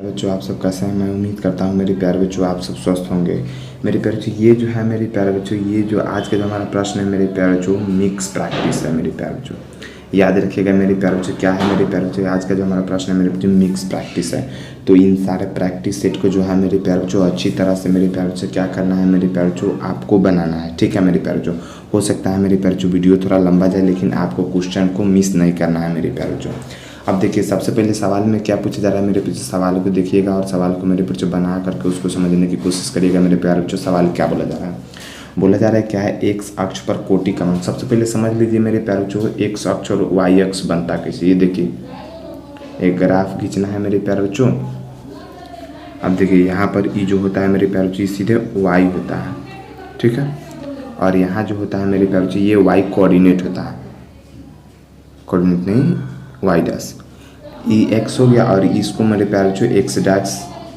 बच्चों आप सब कैसे हैं। मैं उम्मीद करता हूँ मेरे प्यारे बच्चों आप सब स्वस्थ होंगे। मेरे प्यारे बच्चों ये जो है मेरे प्यारे बच्चों ये जो आज का जो हमारा प्रश्न है मेरे प्यारे बच्चों मिक्स प्रैक्टिस है। मेरे प्यारे बच्चों याद रखिएगा मेरे प्यारे बच्चों क्या है मेरे प्यारे बच्चों आज का जो हमारा प्रश्न है मेरे बच्चों मिक्स प्रैक्टिस है। तो इन सारे प्रैक्टिस सेट को जो है मेरे प्यारे बच्चों अच्छी तरह से मेरे प्यारे बच्चों क्या करना है मेरे प्यारे बच्चों आपको बनाना है। ठीक है मेरे प्यारे बच्चों हो सकता है मेरे प्यारे बच्चों वीडियो थोड़ा लंबा जाए लेकिन आपको क्वेश्चन को मिस नहीं करना है मेरे प्यारे बच्चों। अब देखिए सबसे पहले सवाल में क्या पूछा जा रहा है मेरे बच्चों सवाल को देखिएगा और सवाल को मेरे बच्चों बना करके उसको समझने की कोशिश करिएगा। मेरे प्यारे बच्चों सवाल क्या बोला जा रहा है क्या है एक्स अक्ष पर कोटि का मान। सबसे पहले समझ लीजिए मेरे प्यारे बच्चों एक्स अक्ष और वाई अक्ष बनता कैसे। ये देखिए एक ग्राफ खींचना है मेरे प्यारे बच्चों। अब देखिए यहाँ पर ई जो होता है मेरे प्यारे बच्चों सीधे वाई होता है। ठीक है और यहाँ जो होता है मेरे प्यारे बच्चों ये वाई कोऑर्डिनेट होता है। कोऑर्डिनेट नहीं वाई डैश ई एक्स हो गया और इसको मेरे प्यारे बच्चों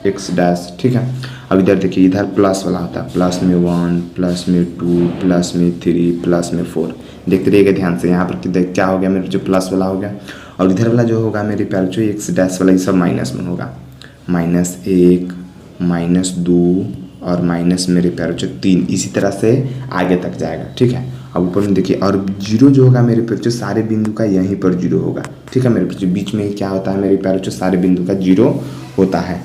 एक्स डैश। ठीक है अब इधर देखिए इधर प्लस वाला होता है प्लस में 1 प्लस में 2 प्लस में 3 प्लस में 4। देखते रहिएगा ध्यान से यहाँ पर किधर क्या हो गया मेरे जो प्लस वाला हो गया और इधर वाला जो होगा मेरे प्यारे बच्चों एक्स डैश वाला ये सब माइनस में होगा -1 -2 और माइनस मेरे प्यारे बच्चों 3 इसी तरह से आगे तक जाएगा। ठीक है अब ऊपर में देखिए और जीरो जो होगा मेरे प्यारे बच्चों सारे बिंदु का यहीं पर जीरो होगा। ठीक है मेरे बच्चों बीच में क्या होता है मेरे प्यारे बच्चों सारे बिंदु का जीरो होता है।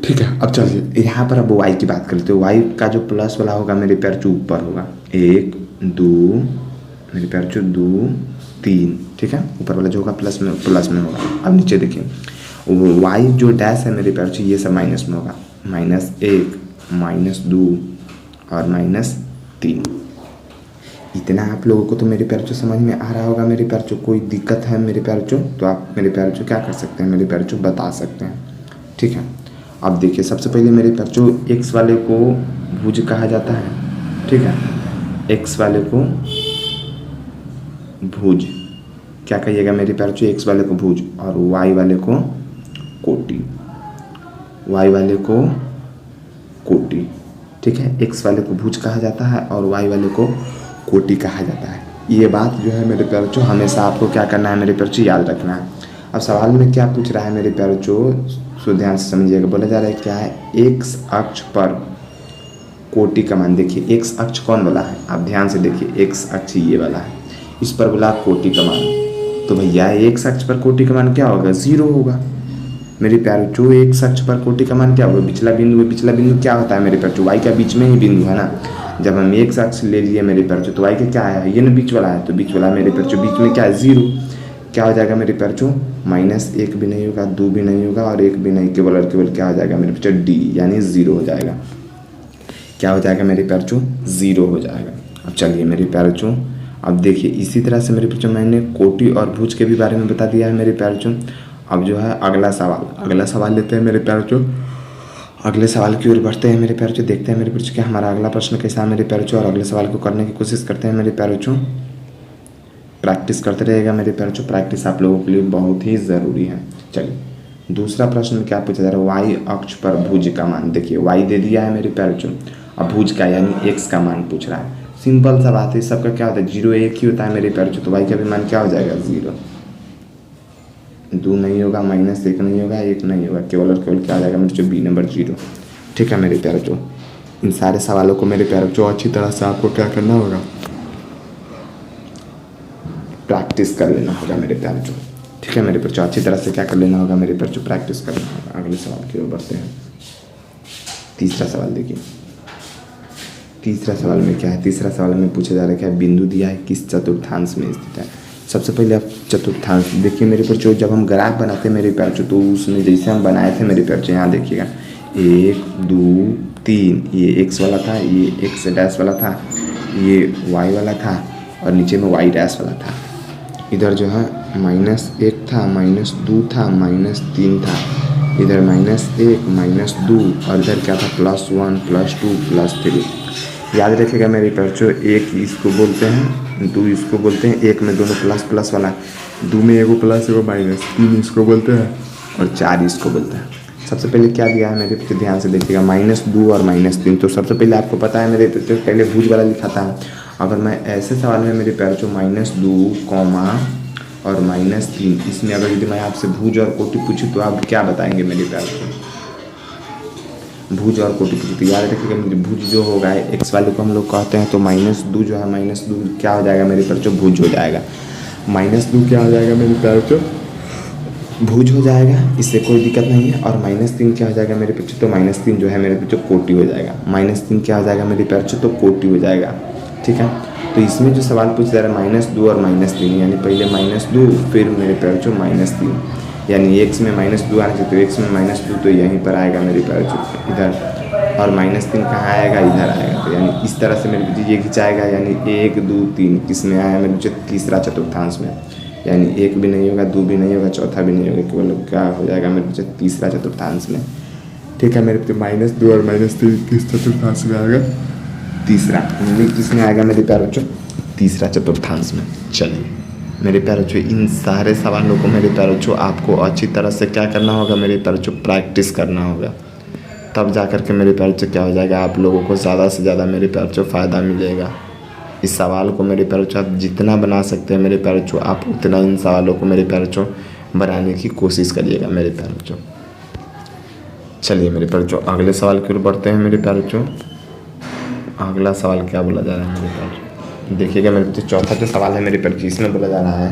ठीक है अब चलिए यहाँ पर अब वाई की बात करते हो। वाई का जो प्लस वाला होगा मेरे प्यारे बच्चों ऊपर होगा 1 2 मेरे प्यारे बच्चों 2 3। ठीक है ऊपर वाला जो होगा प्लस में होगा। अब नीचे देखिए वाई जो डैश है मेरे प्यारे बच्चों ये सब माइनस में होगा -1 -2 और -3। इतना आप लोगों को तो मेरे प्यारे बच्चों समझ में आ रहा होगा। मेरे प्यारे बच्चों कोई दिक्कत है मेरे प्यारे बच्चों तो आप मेरे प्यारे बच्चों क्या कर सकते हैं मेरे प्यारे बच्चों बता सकते हैं। ठीक है अब देखिए सबसे पहले मेरे प्यारे बच्चों एक्स वाले को भुज कहा जाता है। ठीक है एक्स वाले को भुज क्या कहिएगा मेरे प्यारे बच्चों एक्स वाले को भुज और वाई वाले को कोटि। वाई वाले को कोटि। ठीक है एक्स वाले को भुज कहा जाता है और वाई वाले को कोटि कहा जाता है। ये बात जो है मेरे प्यारे बच्चों हमेशा आपको क्या करना है मेरे प्यारे बच्चों याद रखना है। अब सवाल में क्या पूछ रहा है मेरे प्यारे बच्चों सो ध्यान से समझिएगा। बोला जा रहा है क्या है एक्स अक्ष पर कोटि का मान। देखिए एक्स अक्ष कौन वाला है आप ध्यान से देखिए एक्स अक्ष ये वाला है इस पर बोला कोटि का मान। तो भैया एक्स अक्ष पर कोटि का मान क्या होगा 0 होगा मेरे प्यारे बच्चों। एक्स अक्ष पर कोटि का मान क्या होगा पिछला बिंदु क्या होता है मेरे प्यारे बच्चों वाई का बीच में ही बिंदु है ना। जब हम एक्स अक्ष ले लिए मेरे प्यारे बच्चों तो वाई का क्या है ये ना बीच वाला है तो बीच वाला मेरे प्यारे बच्चों बीच में क्या है 0 क्या हो जाएगा मेरे प्यारे बच्चों -1 भी नहीं होगा 2 भी नहीं होगा और 1 भी नहीं केवल और केवल क्या हो जाएगा मेरे बच्चों डी यानी 0 हो जाएगा। क्या हो जाएगा मेरे प्यारे बच्चों 0 हो जाएगा। अब चलिए मेरे प्यारे बच्चों अब देखिए इसी तरह से मेरे बच्चों मैंने कोटि और भुज के भी बारे में बता दिया है मेरे प्यारे बच्चों। अब जो है अगला सवाल लेते हैं मेरे प्यारे बच्चों। अगले सवाल की ओर बढ़ते हैं मेरे प्यारे बच्चों। देखते हैं मेरे बच्चों क्या हमारा अगला प्रश्न कैसा है मेरे प्यारे बच्चों और अगले सवाल को करने की कोशिश करते हैं मेरे प्यारे बच्चों। प्रैक्टिस करते रहेगा मेरे प्यारे बच्चों। प्रैक्टिस आप लोगों के लिए बहुत ही ज़रूरी है। चलिए दूसरा प्रश्न में क्या पूछा जा रहा है वाई अक्ष पर भुज का मान। देखिए वाई दे दिया है मेरे प्यारे बच्चों अब भुज का यानी एक्स का मान पूछ रहा है। सिंपल सा बात है सबका क्या होता है 0 1 ही होता है मेरे प्यारे बच्चों। तो वाई का भी मान क्या हो जाएगा 0 2 नहीं होगा -1 नहीं होगा 1 नहीं होगा केवल और केवल क्या हो जाएगा मेरे बच्चों बी नंबर 0। ठीक है मेरे प्यारे बच्चों इन सारे सवालों को मेरे प्यारे बच्चों अच्छी तरह से आपको क्या करना होगा प्रैक्टिस कर लेना होगा मेरे प्यारे बच्चों। ठीक है मेरे बच्चों अच्छी तरह से क्या कर लेना होगा मेरे बच्चों प्रैक्टिस करना होगा। अगले सवाल की ओर बढ़ते हैं। तीसरा सवाल देखिए तीसरा सवाल में क्या है। तीसरा सवाल में पूछा जा रहा है क्या बिंदु दिया है किस चतुर्थांश में स्थित है। सबसे पहले आप चतुर्थांश देखिए मेरे बच्चों जब हम ग्राफ बनाते हैं मेरे प्यारे बच्चों तो उसमें जैसे हम बनाए थे मेरे प्यारे बच्चों यहाँ देखिएगा 1 2 3 ये एक्स वाला था ये एक्स डैश वाला था ये वाई वाला था और नीचे में वाई डैश वाला था। इधर जो है -1 था -2 था -3 था इधर -1 -2 और इधर क्या था +1 +2 +3। याद रखिएगा मेरे प्यारे बच्चों 1 इसको बोलते हैं 2 इसको बोलते हैं 1 में दोनों प्लस वाला 2 में एगो प्लस एगो माइनस 3 इसको बोलते हैं और 4 इसको बोलते हैं। सबसे पहले क्या दिया है मेरे बच्चों ध्यान से देखिएगा -2 और -3। तो सबसे पहले आपको पता है मेरे बच्चों पहले भुज वाला लिखा था। अगर मैं ऐसे सवाल में मेरे प्यारे बच्चों -2, और -3। इसमें अगर यदि मैं आपसे भुज और कोटि पूछूँ तो आप क्या बताएंगे मेरे प्यारे बच्चों? भुज और कोटि पूछूँ तो याद रखिएगा मेरे भुज जो होगा एक्स वाले को हम लोग कहते हैं, तो -2 जो है -2 क्या हो जाएगा मेरे प्यारे बच्चों? भुज हो जाएगा। -2 क्या हो जाएगा मेरे प्यारे बच्चों? भुज हो जाएगा, इससे कोई दिक्कत नहीं है। और -3 क्या हो जाएगा मेरे बच्चों? तो -3 जो है मेरे बच्चों कोटि हो जाएगा। -3 क्या हो जाएगा मेरे प्यारे बच्चों? तो कोटि हो जाएगा। ठीक है, तो इसमें जो सवाल पूछा जा रहा है -2 और -3, यानी पहले -2 फिर मेरे प्यारे बच्चों -3, यानी x में -2 आना चाहिए, तो x में -2 तो यहीं पर आएगा मेरे प्यारे बच्चों इधर, और -3 कहाँ आएगा? इधर आएगा। तो यानी इस तरह से मेरे बच्चों ये खिंचाएगा, यानी 1 2 3 किस में आया मेरे बच्चों? तीसरा चतुर्थांश में। यानी 1 भी नहीं होगा, 2 भी नहीं होगा, चौथा भी नहीं होगा, केवल क्या हो जाएगा मेरे बच्चों? तीसरा चतुर्थांश में। ठीक है मेरे बच्चों, -2 और -3 किस चतुर्थांश में आएगा? तीसरा। किस में आएगा मेरे प्यारे बच्चों? तीसरा चतुर्थांश में। चलिए मेरे प्यारे बच्चों, इन सारे सवालों को मेरे प्यारे बच्चों आपको अच्छी तरह से क्या करना होगा मेरे प्यारे बच्चों? प्रैक्टिस करना होगा, तब जा कर के मेरे प्यारे बच्चों क्या हो जाएगा? आप लोगों को ज़्यादा से ज़्यादा मेरे प्यारे बच्चों फ़ायदा मिलेगा। इस सवाल को मेरे प्यारे बच्चों आप जितना बना सकते हैं मेरे प्यारे बच्चों, आप उतना इन सवालों को मेरे प्यारे बच्चों बनाने की कोशिश करिएगा मेरे प्यारे बच्चों। चलिए मेरे प्यारे बच्चों, अगले सवाल की ओर बढ़ते हैं मेरे प्यारे बच्चों। अगला सवाल क्या बोला जा रहा है मेरे प्यारे बच्चों? देखिएगा मेरे बच्चों, चौथा जो सवाल है मेरे प्यारे बच्चों, इसमें बोला जा रहा है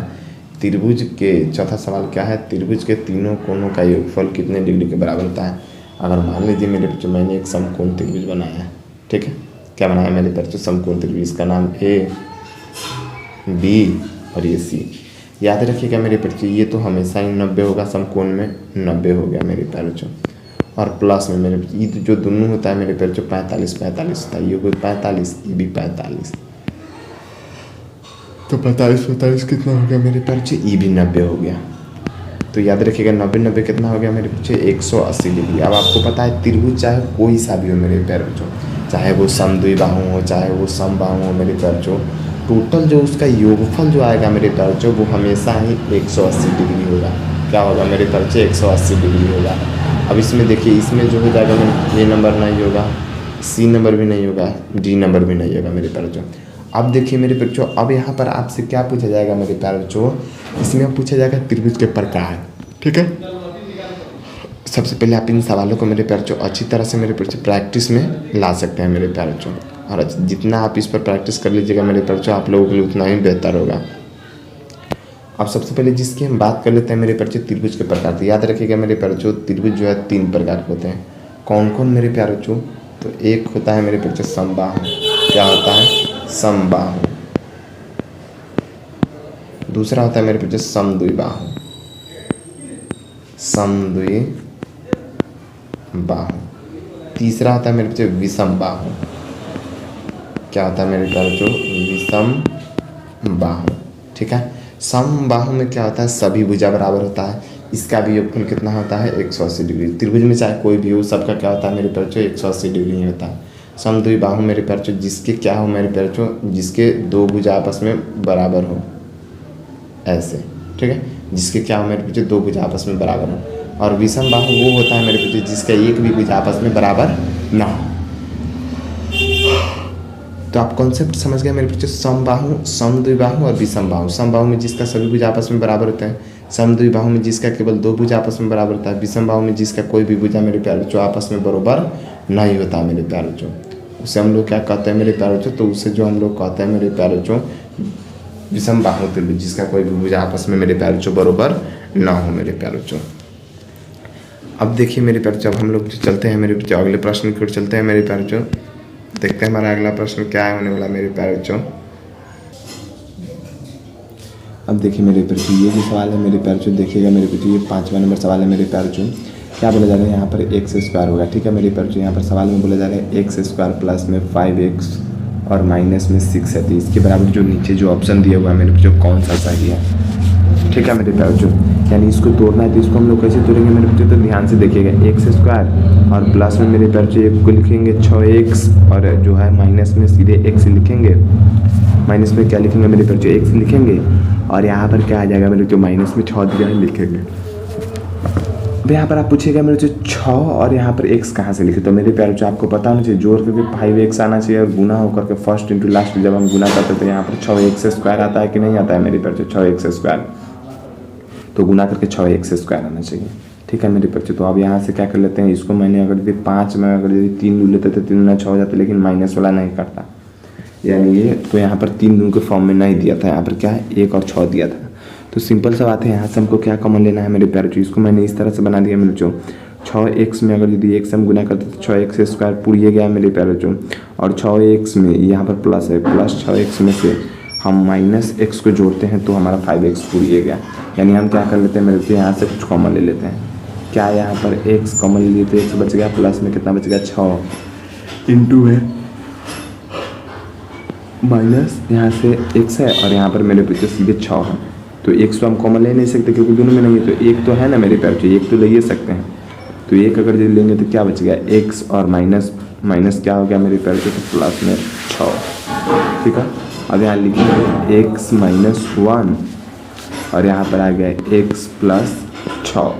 त्रिभुज के, चौथा सवाल क्या है? त्रिभुज के तीनों कोनों का योगफल कितने डिग्री के बराबर होता है? अगर मान लीजिए मेरे बच्चों मैंने एक समकोण त्रिभुज बनाया है, ठीक है, क्या बनाया मेरे बच्चों? समकोण त्रिभुज, इसका नाम A B और ये C। याद रखिएगा मेरे बच्चों, ये तो हमेशा ही 90 होगा, समकोण में 90 हो गया मेरे प्यारे बच्चों। और प्लस में मेरे बच्चों ये जो दोनों होता है मेरे प्यारे बच्चों 45 45 होता है, ये भी 45, ये भी 45, तो 45 45 कितना हो गया मेरे प्यारे बच्चों? ये भी 90 हो गया। तो याद रखिएगा 90 90 कितना हो गया मेरे बच्चों? 180 डिग्री। अब आपको पता है त्रिभुज चाहे कोई सा भी हो मेरे प्यारे बच्चों, चाहे वो समद्विबाहु हो, चाहे वो समबाहु हो मेरे प्यारे बच्चों, टोटल जो उसका योगफल जो आएगा मेरे प्यारे बच्चों वो हमेशा ही 180 डिग्री होगा। क्या होगा मेरे प्यारे बच्चों? 180 डिग्री होगा। अब इसमें देखिए, इसमें जो हो जाएगा मेरे, A नंबर नहीं होगा, C नंबर भी नहीं होगा, D नंबर भी नहीं होगा मेरे प्यारे बच्चों। अब देखिए मेरे बच्चों, अब यहाँ पर आपसे क्या पूछा जाएगा मेरे प्यारे बच्चों? इसमें पूछा जाएगा त्रिभुज के प्रकार। ठीक है, सबसे पहले आप इन सवालों को मेरे प्यारे बच्चों अच्छी तरह से मेरे बच्चों प्रैक्टिस में ला सकते हैं मेरे प्यारे बच्चों, और जितना आप इस पर प्रैक्टिस कर लीजिएगा मेरे प्यारे बच्चों, आप लोगों के लिए उतना ही बेहतर होगा। अब सबसे पहले जिसकी हम बात कर लेते हैं मेरे प्यारे बच्चों, त्रिभुज के प्रकार। तो याद रखिएगा मेरे प्यारे बच्चों, त्रिभुज जो है 3 प्रकार के होते हैं। कौन कौन मेरे प्यारे बच्चों? तो एक होता है मेरे प्यारे बच्चों समबाहु। क्या होता है? समबाहु। दूसरा होता है मेरे बच्चों समद्विबाहु। समद्विबाहु। तीसरा होता है मेरे बच्चों विषमबाहु। क्या होता है मेरे प्यारे बच्चों? विषमबाहु। ठीक है, समबाहु में क्या होता है? सभी भुजा बराबर होता है, इसका भी योगफल कितना होता है? 180 डिग्री। त्रिभुज में चाहे कोई भी हो, सबका क्या होता है मेरे प्यारे बच्चों? 180 डिग्री ही होता है। समद्विबाहु मेरे प्यारे बच्चों, जिसके क्या हो मेरे प्यारे बच्चों? जिसके 2 भुजा आपस में बराबर हो, ऐसे। ठीक है, जिसके क्या हो मेरे बच्चों? 2 भुजा आपस में बराबर हो। और विषमबाहु वो होता है मेरे बच्चों जिसका एक भी भुजा आपस में बराबर ना हो। तो आप कॉन्सेप्ट समझ गए मेरे बच्चों? समबाहु, समद्विबाहु और विषमबाहु। समबाहु में जिसका सभी भुजा आपस में बराबर होते हैं, समद्विबाहु में जिसका केवल 2 भुजा आपस में बराबर होता है, विषमबाहु में जिसका कोई भी भुजा मेरे प्यारे बच्चों आपस में बराबर नहीं होता मेरे प्यारे बच्चों, उसे हम लोग क्या कहते हैं मेरे प्यारे बच्चों? तो उसे जो हम लोग कहते हैं मेरे प्यारे बच्चों विषमबाहु त्रिभुज, जिसका कोई भी भुजा आपस में मेरे प्यारे बच्चों बराबर ना हो मेरे प्यारे बच्चों। अब देखिए मेरे प्यारे बच्चों, अब हम लोग चलते हैं मेरे बच्चों अगले प्रश्न की ओर चलते हैं मेरे प्यारे बच्चों। देखते हैं हमारा अगला प्रश्न क्या है होने वाला मेरे प्यारे बच्चों। अब देखिए मेरे प्यारे बच्चों, ये जो सवाल है मेरे प्यारे बच्चों, देखिएगा मेरे बच्चों, ये 5वां नंबर सवाल है मेरे प्यारे बच्चों। क्या बोला जा रहा है यहाँ पर? x² होगा। ठीक है मेरे प्यारे बच्चों, यहाँ पर सवाल में बोला जा रहा है x² प्लस में 5x और माइनस में 6 है, तो इसके बराबर जो नीचे जो ऑप्शन दिया हुआ है मेरे बच्चों कौन सा सही है? ठीक है मेरे प्यारे बच्चों, यानी इसको तोड़ना है, तो इसको हम लोग कैसे तोड़ेंगे मेरे बच्चों? तो ध्यान से देखिएगा, x² और प्लस में मेरे प्यारे बच्चों एक को लिखेंगे 6x, और जो है माइनस में सीधे x लिखेंगे। माइनस में क्या लिखेंगे मेरे प्यारे बच्चों? x लिखेंगे, और यहाँ पर क्या आ जाएगा मेरे बच्चों? माइनस में 6 दिया है, लिखेंगे। अब यहाँ पर आप पूछिएगा मेरे बच्चों 6 और यहाँ पर x कहाँ से लिखे? तो मेरे प्यारे बच्चों आपको पता होना चाहिए, जोड़ करके 5x आना चाहिए और गुना होकर के फर्स्ट इंटू लास्ट जब हम गुना करते हैं तो यहाँ पर 6x² आता है कि नहीं आता है मेरे प्यारे बच्चों? 6x²। तो गुना करके 6x² आना चाहिए। ठीक है मेरे बच्चे, तो अब यहाँ से क्या कर लेते हैं, इसको मैंने अगर यदि 5 में अगर यदि 3 लू लेते तो 3 गुना 6 हो जाता, लेकिन माइनस वाला नहीं करता, यानी ये तो यहाँ पर 3 दूनी के फॉर्म में नहीं दिया था, यहाँ पर क्या है 1 और 6 दिया था। तो सिंपल सा बात है, यहाँ से हमको क्या कॉमन लेना है मेरे प्यारे बच्चों, इसको मैंने इस तरह से बना दिया मेरे बच्चों। 6x में अगर यदि 1 से हम गुना करते तो 6x² पूरी गया मेरे प्यारे बच्चों, और 6x में यहाँ पर प्लस है, प्लस 6x में से हम -x को जोड़ते हैं तो हमारा 5x पूरी गया। यानी हम क्या कर लेते हैं मेरे बच्चे, यहाँ से कुछ कॉमन ले लेते हैं। क्या यहाँ पर x कॉमन ले लिए तो x बच गया, प्लस में कितना बच गया 6 इंटू है माइनस यहाँ से x है, और यहाँ पर मेरे बच्चे सीधे 6 है। तो x तो हम कॉमन ले नहीं सकते क्योंकि दोनों में नहीं है, तो एक तो है ना मेरे प्यारे बच्चे, एक तो ले ही सकते हैं। तो एक अगर यदि लेंगे तो क्या बच गया x, और माइनस माइनस क्या हो गया मेरे प्यारे बच्चे, तो प्लस में 6। ठीक है, अब यहाँ लिखेंगे x - 1 और यहाँ पर आ गया x + 6।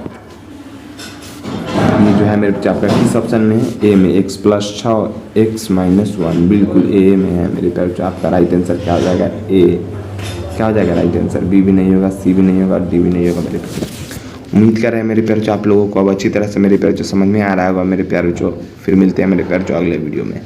ये जो है मेरे बच्चे आपका किस ऑप्शन में है, ए में, x + 6 x - 1 बिल्कुल ए में है मेरे प्यारे बच्चे। आपका राइट आंसर क्या हो जाएगा, ए। क्या हो जाएगा राइट आंसर, बी भी नहीं होगा, सी भी नहीं होगा, और डी भी नहीं होगा मेरे प्यारे। उम्मीद कर रहे हैं मेरे प्यारे बच्चों आप लोगों को अब अच्छी तरह से मेरे प्यारे बच्चों समझ में आ रहा होगा मेरे प्यारे बच्चों। फिर मिलते हैं मेरे प्यारे बच्चों अगले वीडियो में।